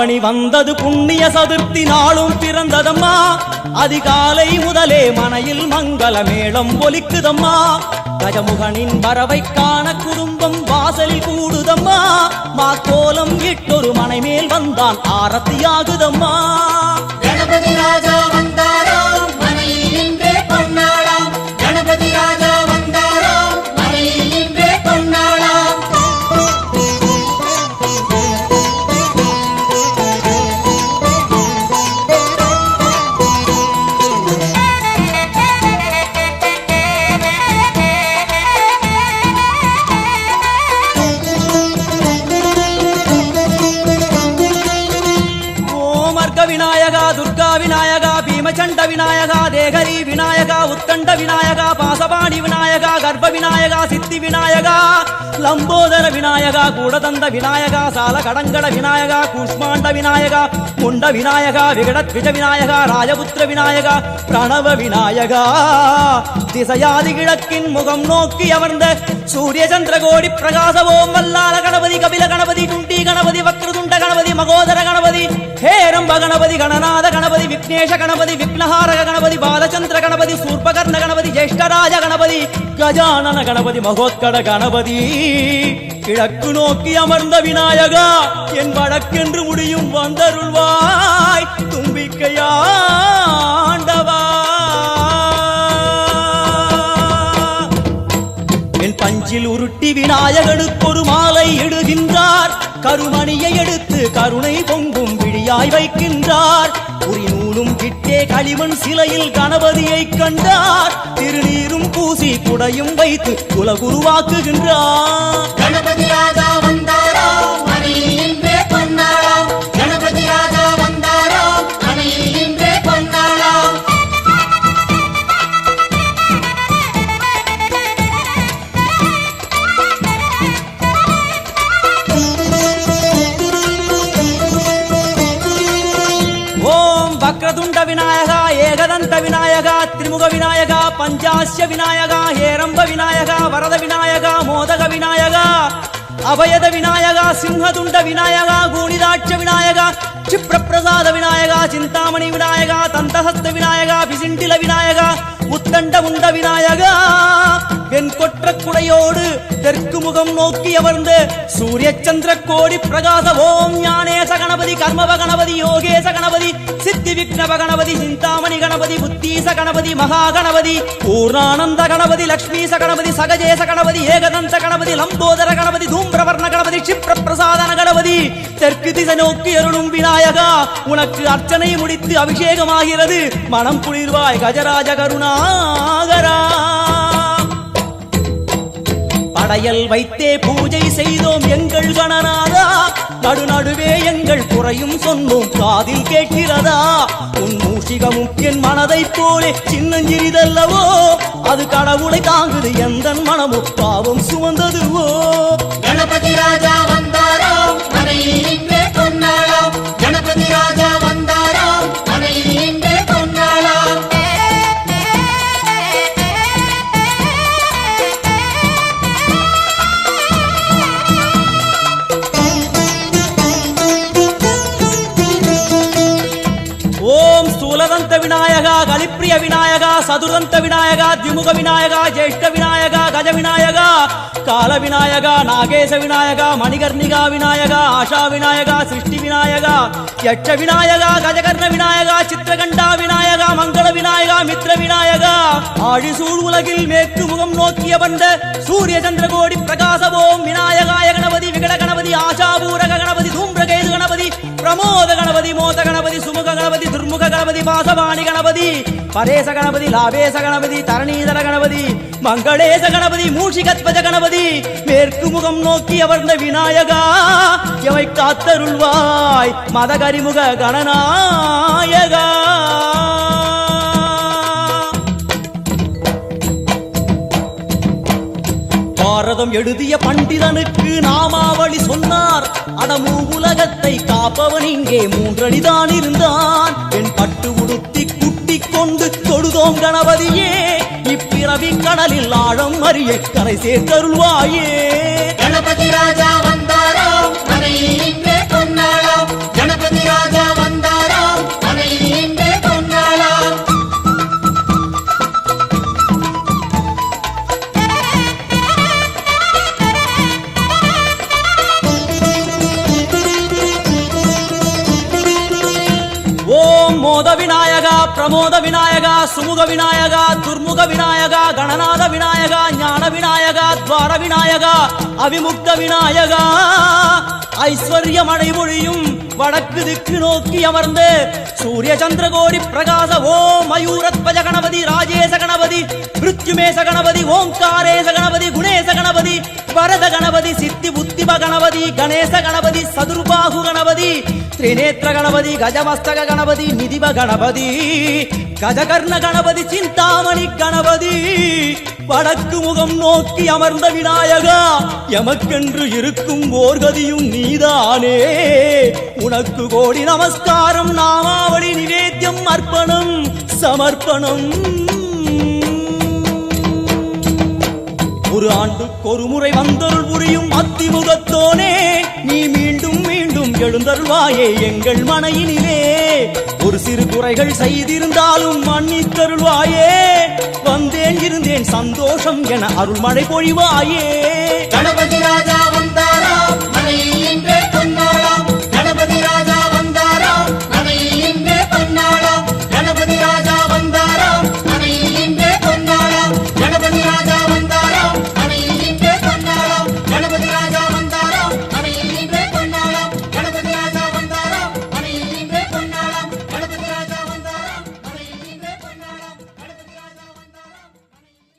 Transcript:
ஆவணி வந்தது புண்ணிய சதுர்த்தி நாளும் பிறந்ததம்மா. அதிகாலை முதலே மனையில் மங்கள மேளம் ஒலிக்குதம்மா. கஜமுகனின் வரவை காண குடும்பம் வாசலில் கூடுதம்மா. மாக்கோலம் இட்டொரு மனை மேல் வந்தான் ஆரத்தியாகுதம்மா. கணபதி ராஜா வந்தாராம் மனையில் இன்றே பொன்னாளாம். கணபதி ராஜா வந்தாராம் மனையில் இன்றே பொன்னாளாம். விநாயகா துர்கா விநாயகா பீமச்சண்ட விநாயகா தேகரி விநாயகா உத்தண்ட விநாயகா பாசபாணி விநாயகா கர்ப்ப விநாயகா சித்தி விநாயகா லம்போதர விநாயகா கூடதந்த விநாயகா சால கடங்கட விநாயகா கூஷ்மாண்ட விநாயகா முண்ட விநாயகா விகடத்விஜ விநாயகா ராஜபுத்திர விநாயகா பிரணவ விநாயகா. திசையாதி கிழக்கின் முகம் நோக்கி அமர்ந்த சூரிய சந்திர கோடி பிரகாச ஓம் வல்லால கணபதி கபில கணபதி குண்டி கணபதி வக்ரதுண்ட கணபதி மகோதர கணபதி ஹேரம்ப கணபதி கணநாத கணபதி விக்னேஷ கணபதி விக்னஹாரக கணபதி பாலச்சந்திர கணபதி சூர்பகர்ண கணபதி ஜேஷ்டராஜ கணபதி கஜானன கணபதி மகோத்கட கணபதி. கிழக்கு நோக்கி அமர்ந்த விநாயகா என் வழக்கென்று முடியும் வந்தருள்வாய் தும்பிக்கையாண்டவா. என் பஞ்சில் உருட்டி விநாயகனுக்கு ஒரு மாலை இடுகின்றார். கருமணியை எடுத்து கருணை பொங்கும் விழியாய் வைக்கின்றார். உரி நூலும் கிட்டே களிமண் சிலையில் கணபதியை கண்டார். திருநீரும் பூசி குடையும் வைத்து குலகுருவாக்குகின்றார். கணபதி ராஜா வந்தாராம் மனையில் இன்றே பொன்னாளாம். கணபதி ராஜா வந்தாராம் மனையில் இன்றே பொன்னாளாம். வக்ரதுண்ட விநாயகா ஏகதந்த விநாயகா திரிமுக விநாயகா பஞ்சாஸ்ய விநாயகா ஹேரம்ப விநாயகா வரத விநாயகா மோதக விநாயகா அபயத விநாயகா சிம்ஹதுண்ட விநாயகா கூணிதாட்ச விநாயகா க்ஷிப்ரபிரசாத விநாயகா சிந்தாமணி விநாயகா தந்தஹஸ்த விநாயகா பிசிண்டில விநாயகா உத்தண்ட உண்ட விநாயகா. என் கொற்ற குடையோடு தெற்கு முகம் நோக்கி அமர்ந்த சூரிய சந்திர கோடி பிரகாச ஓம் ஞானேச கணபதி கர்மவ கணபதி யோகேச கணபதி சித்தி விக்னவ கணபதி சிந்தாமணி கணபதி புத்தீச கணபதி மகா கணபதி பூர்ணானந்த கணபதி லக்ஷ்மீச கணபதி சகஜேச கணபதி ஏகதந்த கணபதி லம்போதர கணபதி தூம்பிரவர்ண கணபதி க்ஷிப்ரபிரசாதன கணபதி. தெற்கு திசை நோக்கி அருளும் விநாயகா உனக்கு அர்ச்சனை முடித்து அபிஷேகமாகிறது. மனம் குளிர்வாய் கஜராஜ கருணாகரா. படையல் வைத்தே பூஜை செய்தோம் எங்கள் கணநாதா. நடுநடுவே எங்கள் குறையும் சொன்னோம் காதில் கேட்கிறதா. உன் மூஷிகமும் என் மனதை போலே சின்னஞ்சிறிதல்லவோ. அது கடவுளை தாங்குது எந்த மனமும் பாவம் சுமந்ததுவோ. கணபதி ராஜா வந்தாராம் மனையில் இன்றே பொன்னாளாம். கணபதி ராஜா வந்தாராம் மனையில் இன்றே பொன்னாளாம். ஓம் ஸ்தூலதந்த விநாயகா கலிப்பிரிய விநாயகா சதுரந்த விநாயகா திமுக விநாயகா ஜேஷ்ட விநாயகா கஜ விநாயகா கால விநாயகா நாகேச விநாயகா மணிகர்ணிகா விநாயகா ஆஷா விநாயகா சிருஷ்டி விநாயகா யட்ச விநாயகா கஜகர்ண விநாயகா சித்திரகண்டா விநாயகா மங்கள விநாயகா மித்ர விநாயகா. ஆழிசூழ் உலகில் மேற்கு முகம் நோக்கிய வந்த சூரிய சந்திர கோடி பிரகாச ஓம் விநாயகாய கணபதி விகட கணபதி ஆசாபூரக கணபதி தூம்பிரகேது கணபதி பிரமோத கணபதி மோத கணபதி சுமுக கணபதி துர்முக கணபதி பாசவாணி கணபதி பரேச கணபதி லாபேச கணபதி தரணீதர கணபதி மங்களேச கணபதி மூஷிகத்வஜ கணபதி. மேற்கு முகம் நோக்கி அமர்ந்த விநாயகா எவை காத்தருள்வாய் மதகரிமுக கணநாயகா. பாரதம் எழுதிய பண்டிதனுக்கு நாமாவளி சொன்னார். அடமூ உலகத்தை காப்பவன் இங்கே மூன்றடிதான் இருந்தான். என் பட்டு உடுத்தி குட்டிக் கொண்டு தொழுதோம் கணபதியே. இப்பிறவி கடலில் ஆழம் அறிய கரை சேர்த்தருள்வாயே. கணபதி ராஜா வந்தாராம் மனையில் இன்றே பொன்னாளாம். கணபதி விநாயகா பிரமோத விநாயகா சுமுக விநாயகா துர்முக விநாயகா கணநாத விநாயகா ஞான விநாயகா துவார விநாயகா அவிமுக்த விநாயகா ஐஸ்வர்ய மழை பொழியும் வடக்கு திக்கு நோக்கி அமர்ந்து சூரிய சந்திரகோடி பிரகாச ஓம் மயூரத்வஜ கணபதி ராஜேச கணபதி மிருத்யுமேச கணபதி ஓம்காரேச கணபதி குணேச கணபதி வரத கணபதி சித்தி புத்திப கணபதி கணேச கணபதி சதுர்பாகு கணபதி திரிநேத்திர கணபதி கஜமஸ்தக கணபதி நிதிப கணபதி கஜகர்ண கணபதி சிந்தாமணி கணபதி வடக்கு முகம் நோக்கி அமர்ந்த விநாயகா எமக்கென்று இருக்கும் ஓர்கதியும் நீதானே உனக்கு கோடி நமஸ்காரம் நாமாவளி நிவேத்தியம் அர்ப்பணம் சமர்ப்பணம் ஒரு ஆண்டுக்கு ஒரு முறை வந்தருள் புரியும் அத்திமுகத்தோனே நீ மீண்டும் மீண்டும் எழுந்தருள்வாயே எங்கள் மனையினிலே ஒரு சிறு குறைகள் செய்திருந்தாலும் மன்னித்தருள்வாயே வந்தேன் இருந்தேன் சந்தோஷம் என அருள்மழை பொழிவாயே கணபதி ராஜா வந்தாரோ